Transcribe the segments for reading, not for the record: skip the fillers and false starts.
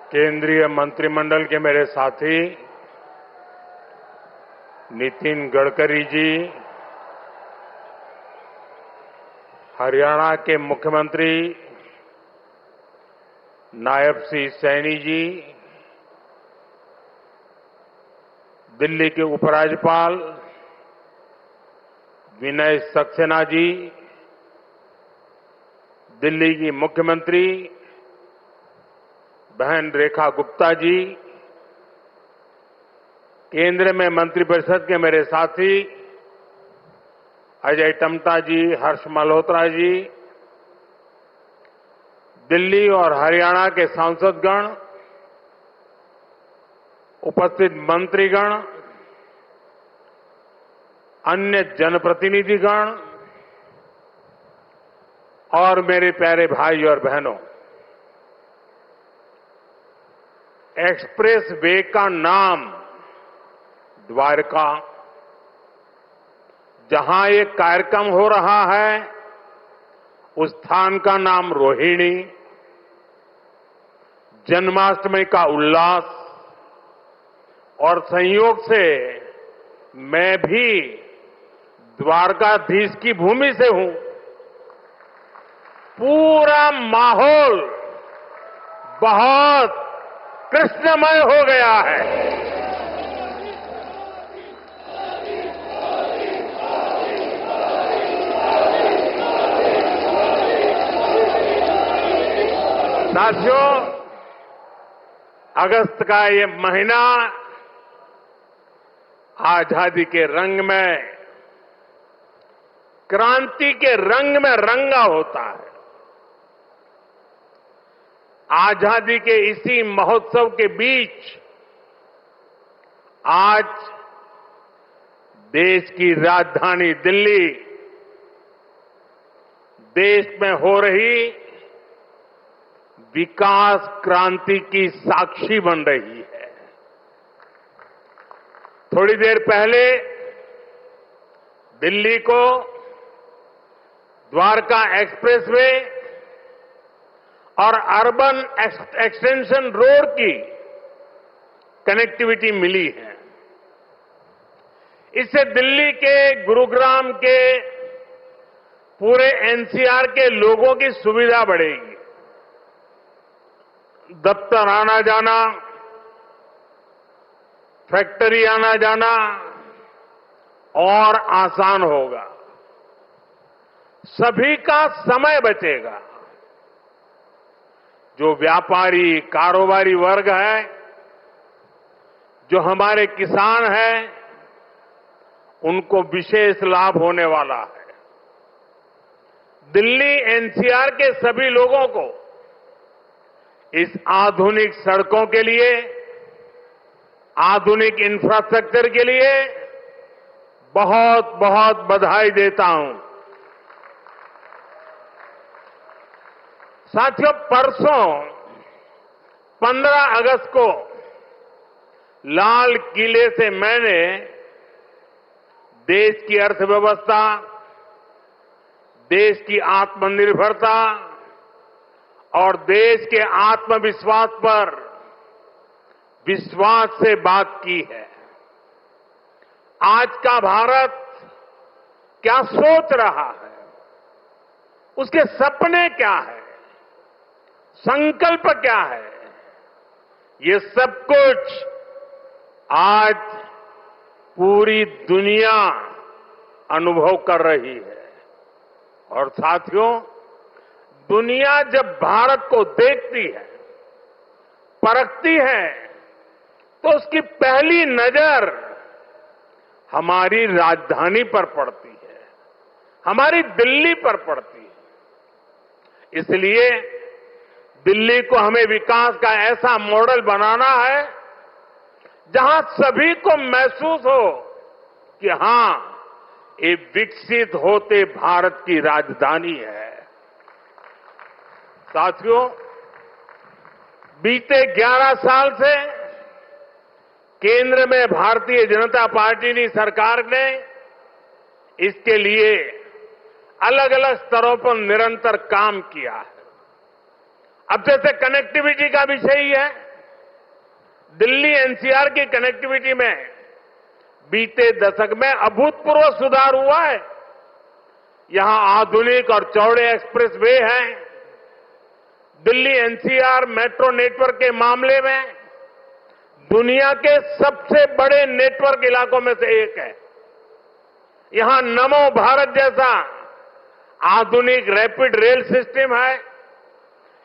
केंद्रीय मंत्रिमंडल के मेरे साथी नितिन गडकरी जी, हरियाणा के मुख्यमंत्री नायब सिंह सैनी जी, दिल्ली के उपराज्यपाल विनय सक्सेना जी, दिल्ली की मुख्यमंत्री बहन रेखा गुप्ता जी, केंद्र में मंत्रिपरिषद के मेरे साथी अजय टम्टा जी, हर्ष मल्होत्रा जी, दिल्ली और हरियाणा के सांसदगण, उपस्थित मंत्रीगण, अन्य जनप्रतिनिधिगण और मेरे प्यारे भाई और बहनों, एक्सप्रेस वे का नाम द्वारका, जहां ये कार्यक्रम हो रहा है उस स्थान का नाम रोहिणी, जन्माष्टमी का उल्लास और संयोग से मैं भी द्वारकाधीश की भूमि से हूं। पूरा माहौल बहुत कृष्णमय हो गया है। साथियों, अगस्त का ये महीना आजादी के रंग में, क्रांति के रंग में रंगा होता है। आजादी के इसी महोत्सव के बीच आज देश की राजधानी दिल्ली देश में हो रही विकास क्रांति की साक्षी बन रही है। थोड़ी देर पहले दिल्ली को द्वारका एक्सप्रेसवे और अर्बन एक्सटेंशन रोड की कनेक्टिविटी मिली है। इससे दिल्ली के, गुरुग्राम के, पूरे एनसीआर के लोगों की सुविधा बढ़ेगी। दफ्तर आना जाना, फैक्ट्री आना जाना और आसान होगा। सभी का समय बचेगा। जो व्यापारी, कारोबारी वर्ग है, जो हमारे किसान हैं, उनको विशेष लाभ होने वाला है। दिल्ली एनसीआर के सभी लोगों को इस आधुनिक सड़कों के लिए, आधुनिक इंफ्रास्ट्रक्चर के लिए बहुत बहुत बधाई देता हूं। साथियों, परसों 15 अगस्त को लाल किले से मैंने देश की अर्थव्यवस्था, देश की आत्मनिर्भरता और देश के आत्मविश्वास पर विश्वास से बात की है। आज का भारत क्या सोच रहा है, उसके सपने क्या है, संकल्प क्या है, ये सब कुछ आज पूरी दुनिया अनुभव कर रही है। और साथियों, दुनिया जब भारत को देखती है, परखती है, तो उसकी पहली नजर हमारी राजधानी पर पड़ती है, हमारी दिल्ली पर पड़ती है। इसलिए दिल्ली को हमें विकास का ऐसा मॉडल बनाना है जहां सभी को महसूस हो कि हां, ये विकसित होते भारत की राजधानी है। साथियों, बीते 11 साल से केंद्र में भारतीय जनता पार्टी की सरकार ने इसके लिए अलग अलग स्तरों पर निरंतर काम किया है। अब जैसे कनेक्टिविटी का विषय ही है, दिल्ली एनसीआर की कनेक्टिविटी में बीते दशक में अभूतपूर्व सुधार हुआ है। यहां आधुनिक और चौड़े एक्सप्रेस वे हैं। दिल्ली एनसीआर मेट्रो नेटवर्क के मामले में दुनिया के सबसे बड़े नेटवर्क इलाकों में से एक है। यहां नमो भारत जैसा आधुनिक रैपिड रेल सिस्टम है।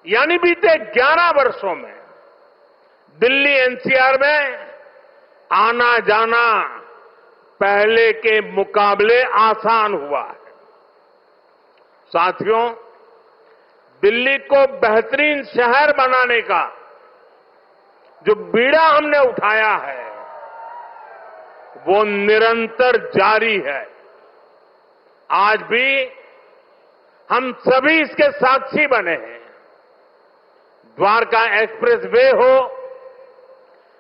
यानी बीते 11 वर्षों में दिल्ली एनसीआर में आना जाना पहले के मुकाबले आसान हुआ है। साथियों, दिल्ली को बेहतरीन शहर बनाने का जो बीड़ा हमने उठाया है वो निरंतर जारी है। आज भी हम सभी इसके साक्षी बने हैं। द्वारका एक्सप्रेस वे हो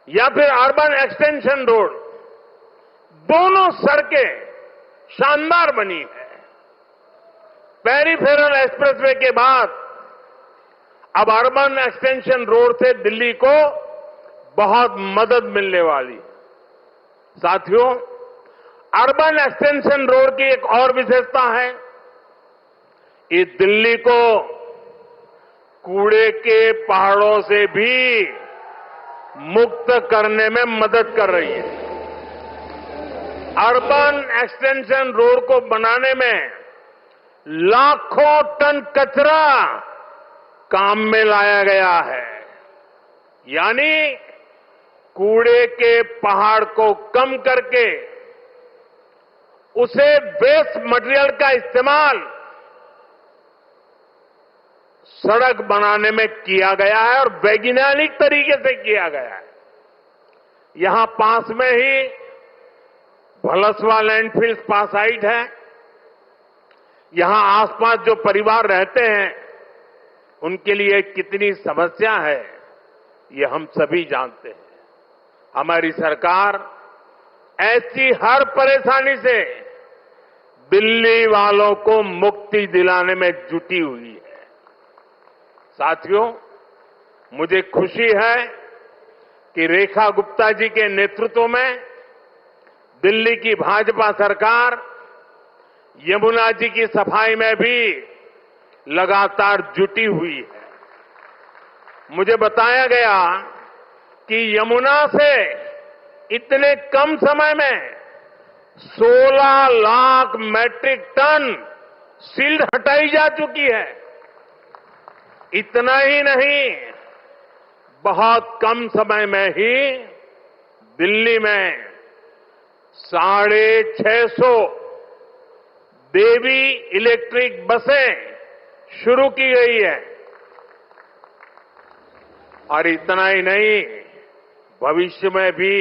या फिर अर्बन एक्सटेंशन रोड, दोनों सड़कें शानदार बनी है। पेरिफेरल एक्सप्रेसवे के बाद अब अर्बन एक्सटेंशन रोड से दिल्ली को बहुत मदद मिलने वाली है। साथियों, अर्बन एक्सटेंशन रोड की एक और विशेषता है, ये दिल्ली को कूड़े के पहाड़ों से भी मुक्त करने में मदद कर रही है। अर्बन एक्सटेंशन रोड को बनाने में लाखों टन कचरा काम में लाया गया है। यानी कूड़े के पहाड़ को कम करके उसे वेस्ट मटेरियल का इस्तेमाल सड़क बनाने में किया गया है और वैज्ञानिक तरीके से किया गया है। यहां पास में ही भलसवा लैंडफिल पासाइट है। यहां आसपास जो परिवार रहते हैं उनके लिए कितनी समस्या है ये हम सभी जानते हैं। हमारी सरकार ऐसी हर परेशानी से दिल्ली वालों को मुक्ति दिलाने में जुटी हुई है। साथियों, मुझे खुशी है कि रेखा गुप्ता जी के नेतृत्व में दिल्ली की भाजपा सरकार यमुना जी की सफाई में भी लगातार जुटी हुई है। मुझे बताया गया कि यमुना से इतने कम समय में 16 लाख मैट्रिक टन सिल्ट हटाई जा चुकी है। इतना ही नहीं, बहुत कम समय में ही दिल्ली में 650 देवी इलेक्ट्रिक बसें शुरू की गई है। और इतना ही नहीं, भविष्य में भी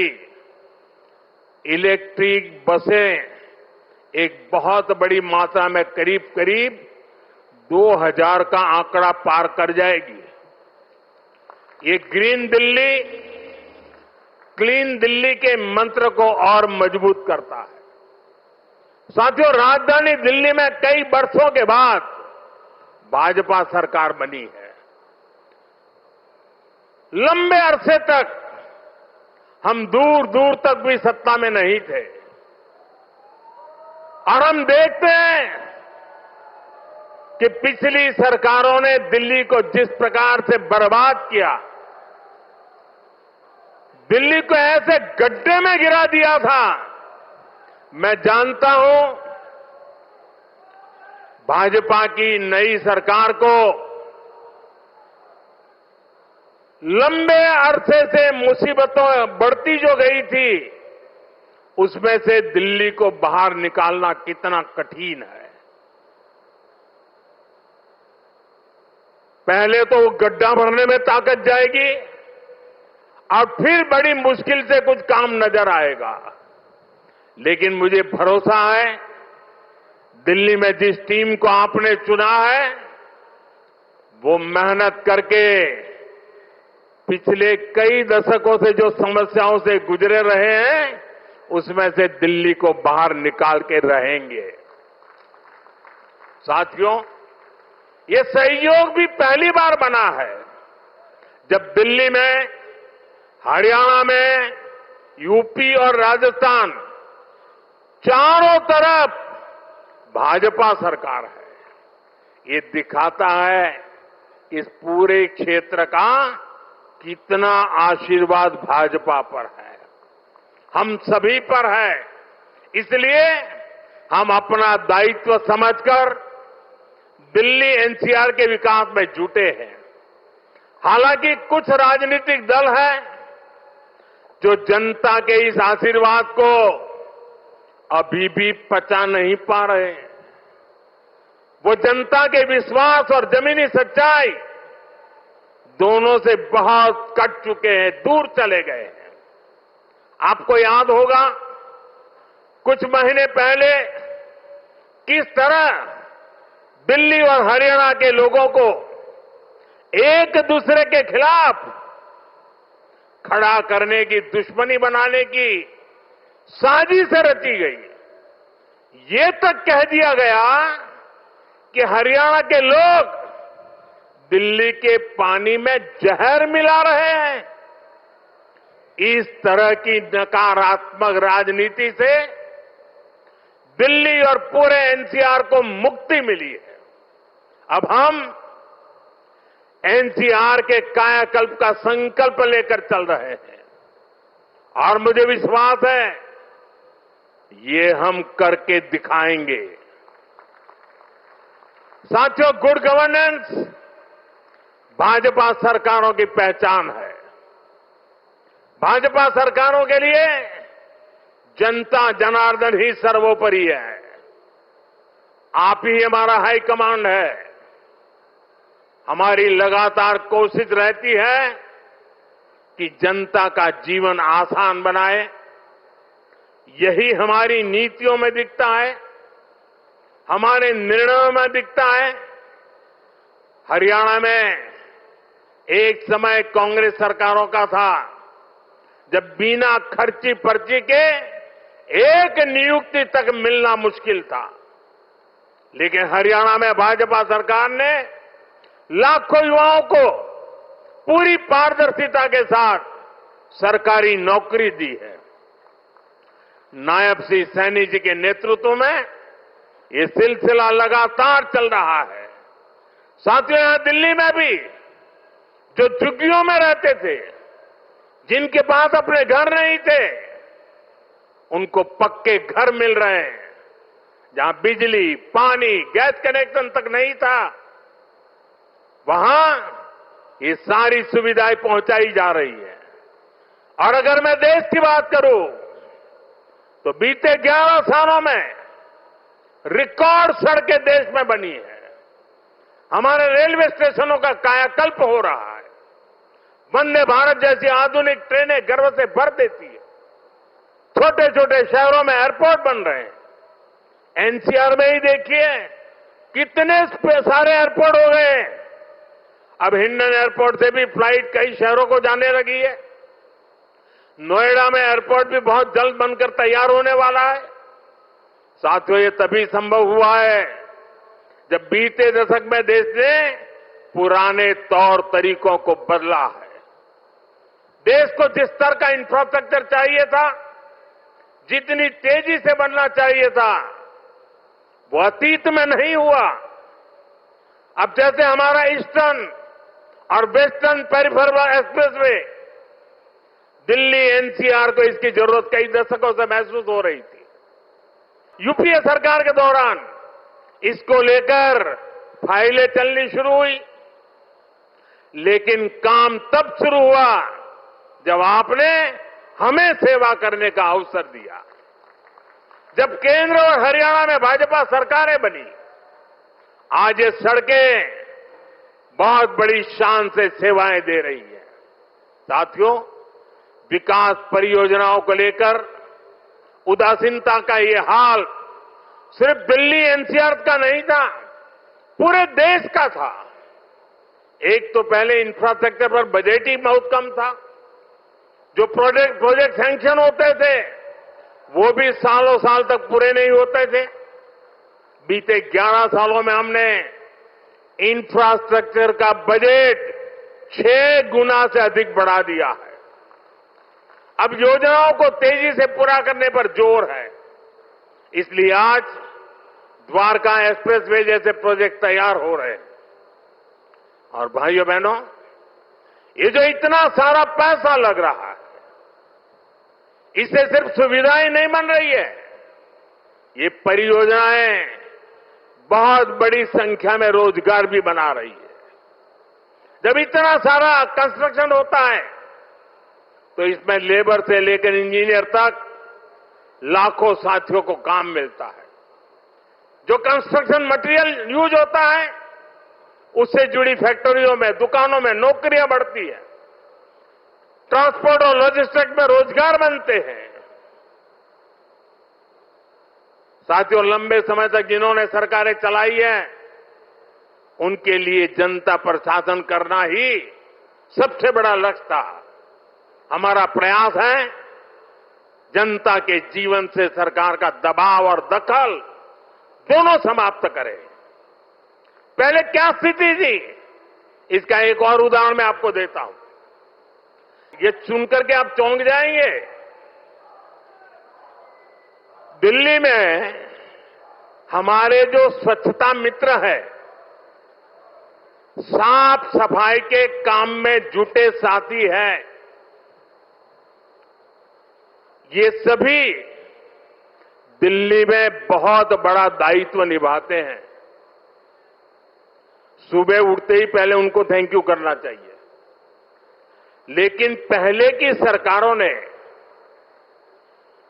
इलेक्ट्रिक बसें एक बहुत बड़ी मात्रा में करीब करीब 2000 का आंकड़ा पार कर जाएगी। ये ग्रीन दिल्ली, क्लीन दिल्ली के मंत्र को और मजबूत करता है। साथियों, राजधानी दिल्ली में कई वर्षों के बाद भाजपा सरकार बनी है। लंबे अरसे तक हम दूर दूर तक भी सत्ता में नहीं थे और हम देखते हैं कि पिछली सरकारों ने दिल्ली को जिस प्रकार से बर्बाद किया, दिल्ली को ऐसे गड्ढे में गिरा दिया था। मैं जानता हूं भाजपा की नई सरकार को लंबे अरसे से मुसीबतों बढ़ती जो गई थी उसमें से दिल्ली को बाहर निकालना कितना कठिन है। पहले तो वो गड्ढा भरने में ताकत जाएगी और फिर बड़ी मुश्किल से कुछ काम नजर आएगा। लेकिन मुझे भरोसा है दिल्ली में जिस टीम को आपने चुना है वो मेहनत करके पिछले कई दशकों से जो समस्याओं से गुजरे रहे हैं उसमें से दिल्ली को बाहर निकाल के रहेंगे। साथियों, ये सहयोग भी पहली बार बना है जब दिल्ली में हरियाणा में, यूपी और राजस्थान, चारों तरफ भाजपा सरकार है। ये दिखाता है इस पूरे क्षेत्र का कितना आशीर्वाद भाजपा पर है, हम सभी पर है। इसलिए हम अपना दायित्व समझकर दिल्ली एनसीआर के विकास में जुटे हैं। हालांकि कुछ राजनीतिक दल हैं जो जनता के इस आशीर्वाद को अभी भी पचा नहीं पा रहे। वो जनता के विश्वास और जमीनी सच्चाई दोनों से बहुत कट चुके हैं, दूर चले गए हैं। आपको याद होगा कुछ महीने पहले किस तरह दिल्ली और हरियाणा के लोगों को एक दूसरे के खिलाफ खड़ा करने की, दुश्मनी बनाने की साजिश रची गई। ये तक कह दिया गया कि हरियाणा के लोग दिल्ली के पानी में जहर मिला रहे हैं। इस तरह की नकारात्मक राजनीति से दिल्ली और पूरे एनसीआर को मुक्ति मिली है। अब हम एनसीआर के कायाकल्प का संकल्प लेकर चल रहे हैं और मुझे विश्वास है ये हम करके दिखाएंगे। साथियों, गुड गवर्नेंस भाजपा सरकारों की पहचान है। भाजपा सरकारों के लिए जनता जनार्दन ही सर्वोपरि है। आप ही हमारा हाईकमांड है। हमारी लगातार कोशिश रहती है कि जनता का जीवन आसान बनाए। यही हमारी नीतियों में दिखता है, हमारे निर्णयों में दिखता है। हरियाणा में एक समय कांग्रेस सरकारों का था जब बिना खर्ची पर्ची के एक नियुक्ति तक मिलना मुश्किल था, लेकिन हरियाणा में भाजपा सरकार ने लाखों युवाओं को पूरी पारदर्शिता के साथ सरकारी नौकरी दी है। नायब श्री सैनी जी के नेतृत्व में ये सिलसिला लगातार चल रहा है। साथियों, यहां दिल्ली में भी जो झुग्गियों में रहते थे, जिनके पास अपने घर नहीं थे, उनको पक्के घर मिल रहे हैं। जहां बिजली, पानी, गैस कनेक्शन तक नहीं था, वहां ये सारी सुविधाएं पहुंचाई जा रही है। और अगर मैं देश की बात करूं तो बीते 11 सालों में रिकॉर्ड सड़कें देश में बनी है। हमारे रेलवे स्टेशनों का कायाकल्प हो रहा है। वंदे भारत जैसी आधुनिक ट्रेनें गर्व से भर देती है। छोटे छोटे शहरों में एयरपोर्ट बन रहे हैं। एनसीआर में ही देखिए कितने सारे एयरपोर्ट हो गए। अब हिंडन एयरपोर्ट से भी फ्लाइट कई शहरों को जाने लगी है। नोएडा में एयरपोर्ट भी बहुत जल्द बनकर तैयार होने वाला है। साथियों, ये तभी संभव हुआ है जब बीते दशक में देश ने पुराने तौर तरीकों को बदला है। देश को जिस स्तर का इंफ्रास्ट्रक्चर चाहिए था, जितनी तेजी से बनना चाहिए था, वो अतीत में नहीं हुआ। अब जैसे हमारा ईस्टर्न और western peripheral expressway, Delhi NCR को इसकी जरूरत कई दशकों से महसूस हो रही थी। यूपीए सरकार के दौरान इसको लेकर फाइलें चलनी शुरू हुई, लेकिन काम तब शुरू हुआ जब आपने हमें सेवा करने का अवसर दिया। जब केंद्र और हरियाणा में भाजपा सरकारें बनी, आज ये सड़कें बहुत बड़ी शान से सेवाएं दे रही है। साथियों, विकास परियोजनाओं को लेकर उदासीनता का ये हाल सिर्फ दिल्ली एनसीआर का नहीं था, पूरे देश का था। एक तो पहले इंफ्रास्ट्रक्चर पर बजट ही बहुत कम था। जो प्रोजेक्ट सैंक्शन होते थे वो भी सालों साल तक पूरे नहीं होते थे। बीते 11 सालों में हमने इंफ्रास्ट्रक्चर का बजट 6 गुना से अधिक बढ़ा दिया है। अब योजनाओं को तेजी से पूरा करने पर जोर है। इसलिए आज द्वारका एक्सप्रेसवे जैसे प्रोजेक्ट तैयार हो रहे हैं। और भाइयों बहनों, ये जो इतना सारा पैसा लग रहा है, इससे सिर्फ सुविधाएं नहीं बन रही है, ये परियोजनाएं बहुत बड़ी संख्या में रोजगार भी बना रही है। जब इतना सारा कंस्ट्रक्शन होता है तो इसमें लेबर से लेकर इंजीनियर तक लाखों साथियों को काम मिलता है। जो कंस्ट्रक्शन मटेरियल यूज होता है उससे जुड़ी फैक्ट्रियों में, दुकानों में नौकरियां बढ़ती है। ट्रांसपोर्ट और लॉजिस्टिक्स में रोजगार बनते हैं। साथियों, लंबे समय तक जिन्होंने सरकारें चलाई है, उनके लिए जनता पर शासन करना ही सबसे बड़ा लक्ष्य था। हमारा प्रयास है जनता के जीवन से सरकार का दबाव और दखल दोनों समाप्त करें। पहले क्या स्थिति थी, इसका एक और उदाहरण मैं आपको देता हूं। ये सुनकर के आप चौंक जाएंगे। दिल्ली में हमारे जो स्वच्छता मित्र हैं, साफ सफाई के काम में जुटे साथी हैं, ये सभी दिल्ली में बहुत बड़ा दायित्व निभाते हैं। सुबह उठते ही पहले उनको थैंक यू करना चाहिए। लेकिन पहले की सरकारों ने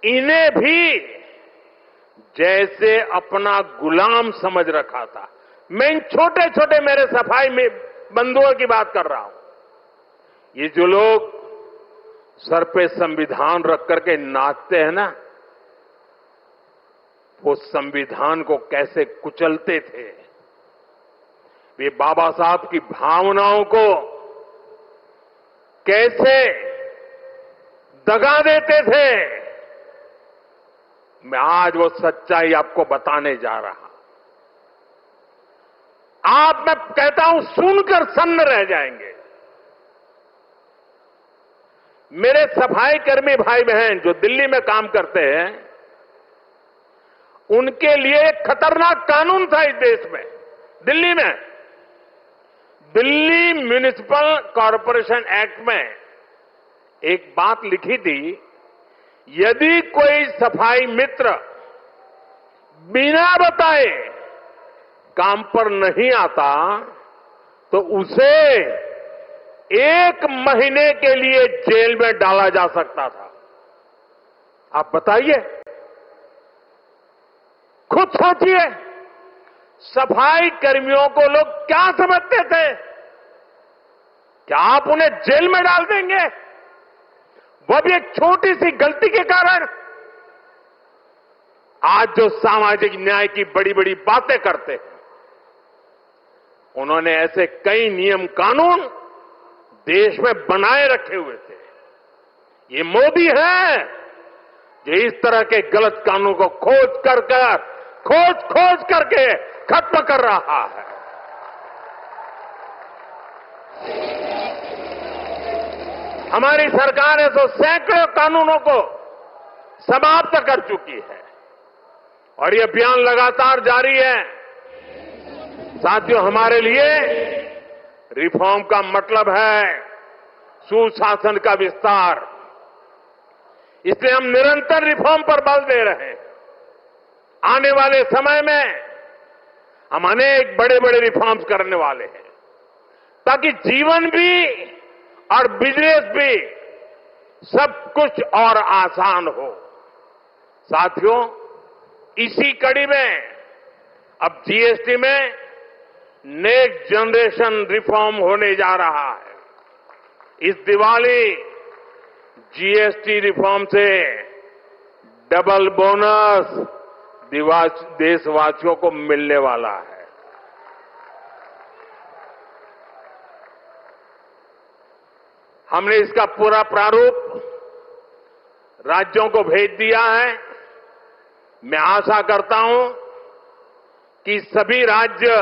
इन्हें भी जैसे अपना गुलाम समझ रखा था। मैं इन छोटे छोटे मेरे सफाई में बंधुओं की बात कर रहा हूं। ये जो लोग सर पे संविधान रख करके नाचते हैं ना, वो संविधान को कैसे कुचलते थे। वे बाबा साहब की भावनाओं को कैसे दगा देते थे। मैं आज वो सच्चाई आपको बताने जा रहा। आप, मैं कहता हूं, सुनकर सन्न रह जाएंगे। मेरे सफाई कर्मी भाई बहन जो दिल्ली में काम करते हैं, उनके लिए एक खतरनाक कानून था इस देश में। दिल्ली में दिल्ली म्युनिसिपल कॉरपोरेशन एक्ट में एक बात लिखी थी, यदि कोई सफाई मित्र बिना बताए काम पर नहीं आता तो उसे 1 महीने के लिए जेल में डाला जा सकता था। आप बताइए, खुद सोचिए, सफाई कर्मियों को लोग क्या समझते थे? क्या आप उन्हें जेल में डाल देंगे, वो भी एक छोटी सी गलती के कारण? आज जो सामाजिक न्याय की बड़ी बड़ी बातें करते हैं, उन्होंने ऐसे कई नियम कानून देश में बनाए रखे हुए थे। ये मोदी है जो इस तरह के गलत कानून को खोज करके खत्म कर रहा है। हमारी सरकार है तो सैकड़ों कानूनों को समाप्त कर चुकी है और ये अभियान लगातार जारी है। साथियों, हमारे लिए रिफॉर्म का मतलब है सुशासन का विस्तार। इसलिए हम निरंतर रिफॉर्म पर बल दे रहे हैं। आने वाले समय में हम अनेक बड़े बड़े रिफॉर्म्स करने वाले हैं ताकि जीवन भी और बिजनेस भी सब कुछ और आसान हो। साथियों, इसी कड़ी में अब जीएसटी में नेक्स्ट जनरेशन रिफॉर्म होने जा रहा है। इस दिवाली जीएसटी रिफॉर्म से डबल बोनस देशवासियों को मिलने वाला है। हमने इसका पूरा प्रारूप राज्यों को भेज दिया है। मैं आशा करता हूं कि सभी राज्य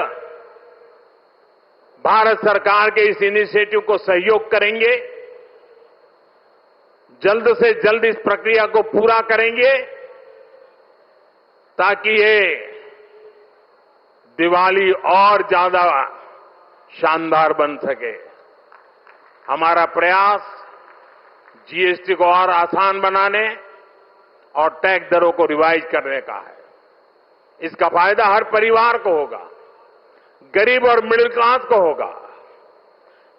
भारत सरकार के इस इनिशिएटिव को सहयोग करेंगे। जल्द से जल्द इस प्रक्रिया को पूरा करेंगे ताकि ये दिवाली और ज्यादा शानदार बन सके। हमारा प्रयास जीएसटी को और आसान बनाने और टैक्स दरों को रिवाइज करने का है। इसका फायदा हर परिवार को होगा, गरीब और मिडिल क्लास को होगा,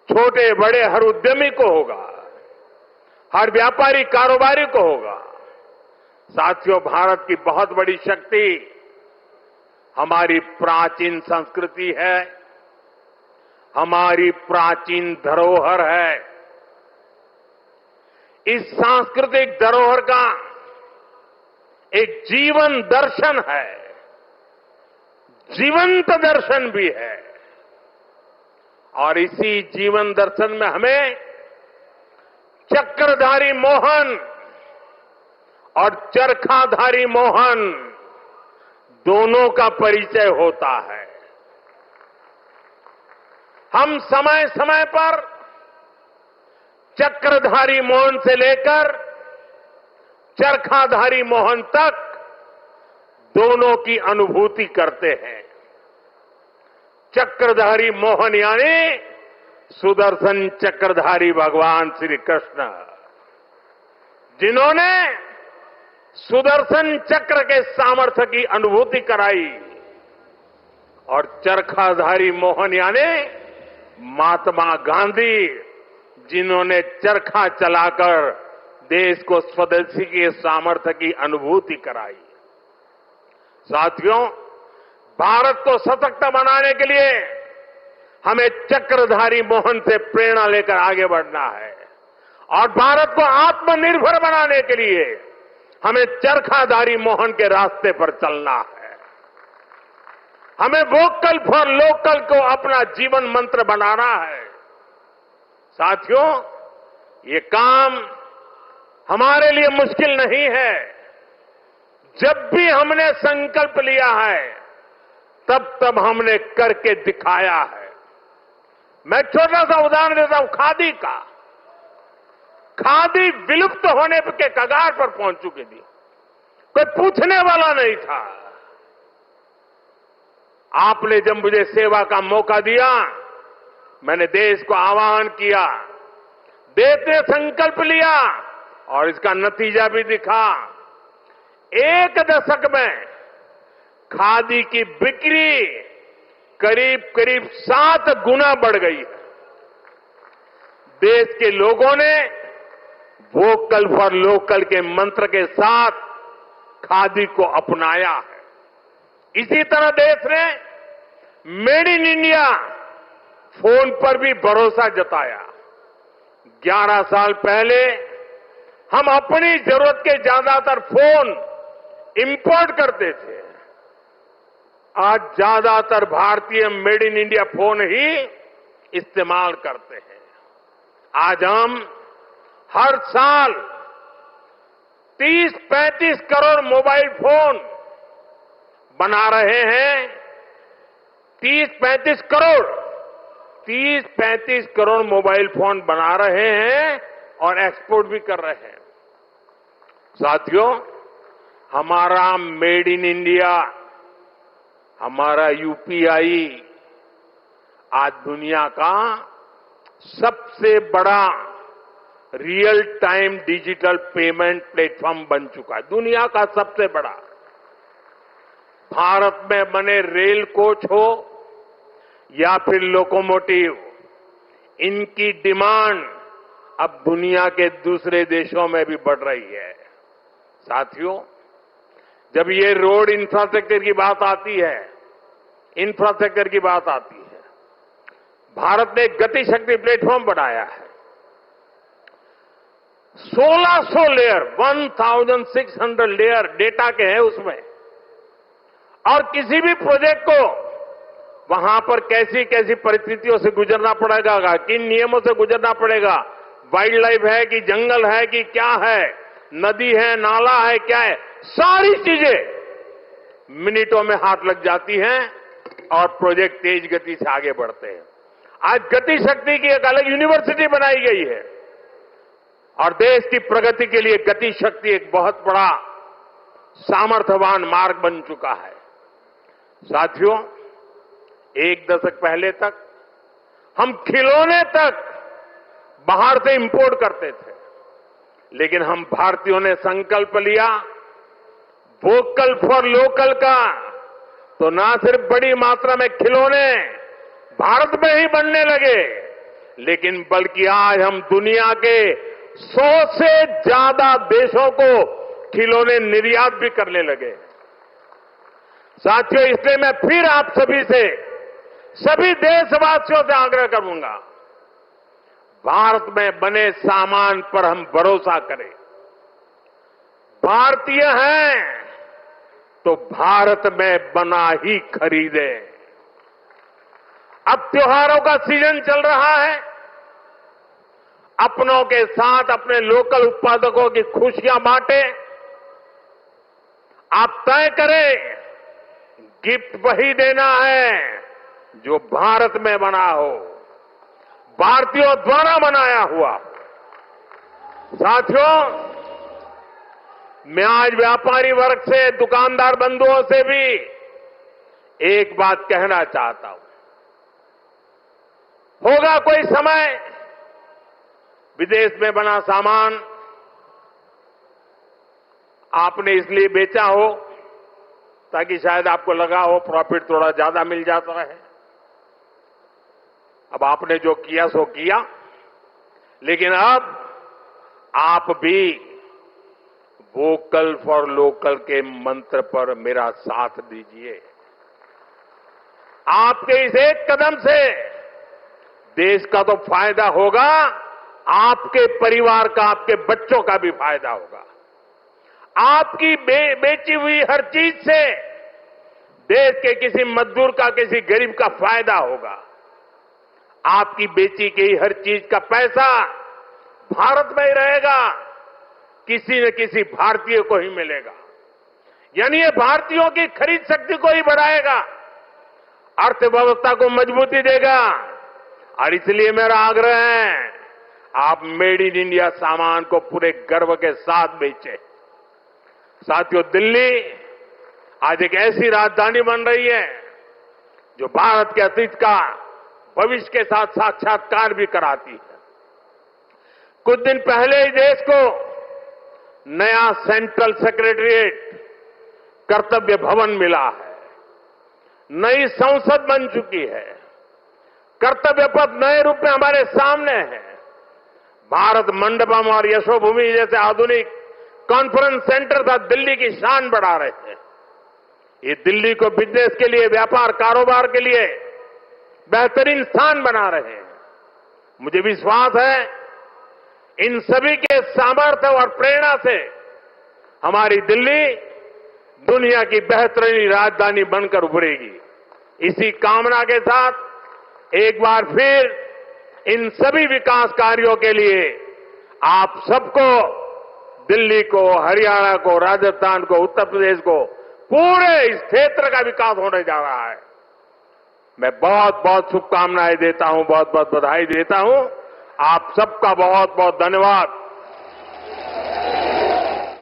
छोटे बड़े हर उद्यमी को होगा, हर व्यापारी कारोबारी को होगा। साथियों, भारत की बहुत बड़ी शक्ति हमारी प्राचीन संस्कृति है, हमारी प्राचीन धरोहर है। इस सांस्कृतिक धरोहर का एक जीवन दर्शन है, जीवंत दर्शन भी है। और इसी जीवन दर्शन में हमें चक्रधारी मोहन और चरखाधारी मोहन दोनों का परिचय होता है। हम समय समय पर चक्रधारी मोहन से लेकर चरखाधारी मोहन तक दोनों की अनुभूति करते हैं। चक्रधारी मोहन यानी सुदर्शन चक्रधारी भगवान श्री कृष्ण, जिन्होंने सुदर्शन चक्र के सामर्थ्य की अनुभूति कराई, और चरखाधारी मोहन यानी महात्मा गांधी, जिन्होंने चरखा चलाकर देश को स्वदेशी के सामर्थ्य की अनुभूति कराई। साथियों, भारत को सशक्त बनाने के लिए हमें चक्रधारी मोहन से प्रेरणा लेकर आगे बढ़ना है, और भारत को आत्मनिर्भर बनाने के लिए हमें चरखाधारी मोहन के रास्ते पर चलना है। हमें वोकल फॉर लोकल को अपना जीवन मंत्र बनाना है। साथियों, ये काम हमारे लिए मुश्किल नहीं है। जब भी हमने संकल्प लिया है, तब हमने करके दिखाया है। मैं छोटा सा उदाहरण देता हूं, खादी का। खादी विलुप्त होने के कगार पर पहुंच चुकी थी, कोई पूछने वाला नहीं था। आपने जब मुझे सेवा का मौका दिया, मैंने देश को आह्वान किया, देश ने संकल्प लिया, और इसका नतीजा भी दिखा। 1 दशक में खादी की बिक्री करीब 7 गुना बढ़ गई है। देश के लोगों ने वोकल फॉर लोकल के मंत्र के साथ खादी को अपनाया है। इसी तरह देश ने मेड इन इंडिया फोन पर भी भरोसा जताया। 11 साल पहले हम अपनी जरूरत के ज्यादातर फोन इंपोर्ट करते थे। आज ज्यादातर भारतीय मेड इन इंडिया फोन ही इस्तेमाल करते हैं। आज हम हर साल 30-35 करोड़ मोबाइल फोन बना रहे हैं। 30-35 करोड़ मोबाइल फोन बना रहे हैं और एक्सपोर्ट भी कर रहे हैं। साथियों, हमारा मेड इन इंडिया, हमारा यूपीआई आज दुनिया का सबसे बड़ा real time digital payment platform बन चुका है। दुनिया का सबसे बड़ा। भारत में बने रेल कोच हो या फिर लोकोमोटिव, इनकी डिमांड अब दुनिया के दूसरे देशों में भी बढ़ रही है। साथियों, जब ये रोड इंफ्रास्ट्रक्चर की बात आती है, भारत ने गति शक्ति प्लेटफॉर्म बनाया है। 1600 लेयर, 1600 लेयर डेटा के हैं उसमें, और किसी भी प्रोजेक्ट को वहां पर कैसी कैसी परिस्थितियों से गुजरना पड़ेगा, किन नियमों से गुजरना पड़ेगा, वाइल्ड लाइफ है कि जंगल है कि क्या है, नदी है, नाला है, क्या है, सारी चीजें मिनटों में हाथ लग जाती हैं और प्रोजेक्ट तेज गति से आगे बढ़ते हैं। आज गति शक्ति की एक अलग यूनिवर्सिटी बनाई गई है, और देश की प्रगति के लिए गति शक्ति एक बहुत बड़ा सामर्थ्यवान मार्ग बन चुका है। साथियों, एक दशक पहले तक हम खिलौने तक बाहर से इंपोर्ट करते थे, लेकिन हम भारतीयों ने संकल्प लिया वोकल फॉर लोकल का, तो ना सिर्फ बड़ी मात्रा में खिलौने भारत में ही बनने लगे, लेकिन बल्कि आज हम दुनिया के 100 से ज्यादा देशों को खिलौने निर्यात भी करने लगे। साथियों, इसलिए मैं फिर आप सभी से, सभी देशवासियों से आग्रह करूंगा, भारत में बने सामान पर हम भरोसा करें। भारतीय हैं तो भारत में बना ही खरीदें। अब त्योहारों का सीजन चल रहा है, अपनों के साथ अपने लोकल उत्पादकों की खुशियां बांटें। आप तय करें, गिफ्ट वही देना है जो भारत में बना हो, भारतीयों द्वारा बनाया हुआ। साथियों, मैं आज व्यापारी वर्ग से, दुकानदार बंधुओं से भी एक बात कहना चाहता हूं। होगा कोई समय विदेश में बना सामान आपने इसलिए बेचा हो ताकि शायद आपको लगा हो प्रॉफिट थोड़ा ज्यादा मिल जाता है। अब आपने जो किया सो किया, लेकिन अब आप भी वोकल फॉर लोकल के मंत्र पर मेरा साथ दीजिए। आपके इस एक कदम से देश का तो फायदा होगा, आपके परिवार का, आपके बच्चों का भी फायदा होगा। आपकी बेची हुई हर चीज से देश के किसी मजदूर का, किसी गरीब का फायदा होगा। आपकी बेची गई हर चीज का पैसा भारत में ही रहेगा, किसी न किसी भारतीय को ही मिलेगा। यानी ये भारतीयों की खरीद शक्ति को ही बढ़ाएगा, अर्थव्यवस्था को मजबूती देगा। और इसलिए मेरा आग्रह है, आप मेड इन इंडिया सामान को पूरे गर्व के साथ बेचें। साथियों, दिल्ली आज एक ऐसी राजधानी बन रही है जो भारत के अतीत का भविष्य के साथ साक्षात्कार भी कराती है। कुछ दिन पहले ही देश को नया सेंट्रल सेक्रेटेरिएट, कर्तव्य भवन मिला है, नई संसद बन चुकी है, कर्तव्य पथ नए रूप में हमारे सामने है। भारत मंडपम और यशोभूमि जैसे आधुनिक कॉन्फ्रेंस सेंटर था दिल्ली की शान बढ़ा रहे हैं। ये दिल्ली को बिजनेस के लिए, व्यापार कारोबार के लिए बेहतरीन स्थान बना रहे हैं। मुझे विश्वास है, इन सभी के सामर्थ्य और प्रेरणा से हमारी दिल्ली दुनिया की बेहतरीन राजधानी बनकर उभरेगी। इसी कामना के साथ एक बार फिर इन सभी विकास कार्यों के लिए आप सबको, दिल्ली को, हरियाणा को, राजस्थान को, उत्तर प्रदेश को, पूरे इस क्षेत्र का विकास होने जा रहा है। मैं बहुत बहुत शुभकामनाएं देता हूं, बहुत बहुत बधाई देता हूं। आप सबका बहुत बहुत धन्यवाद।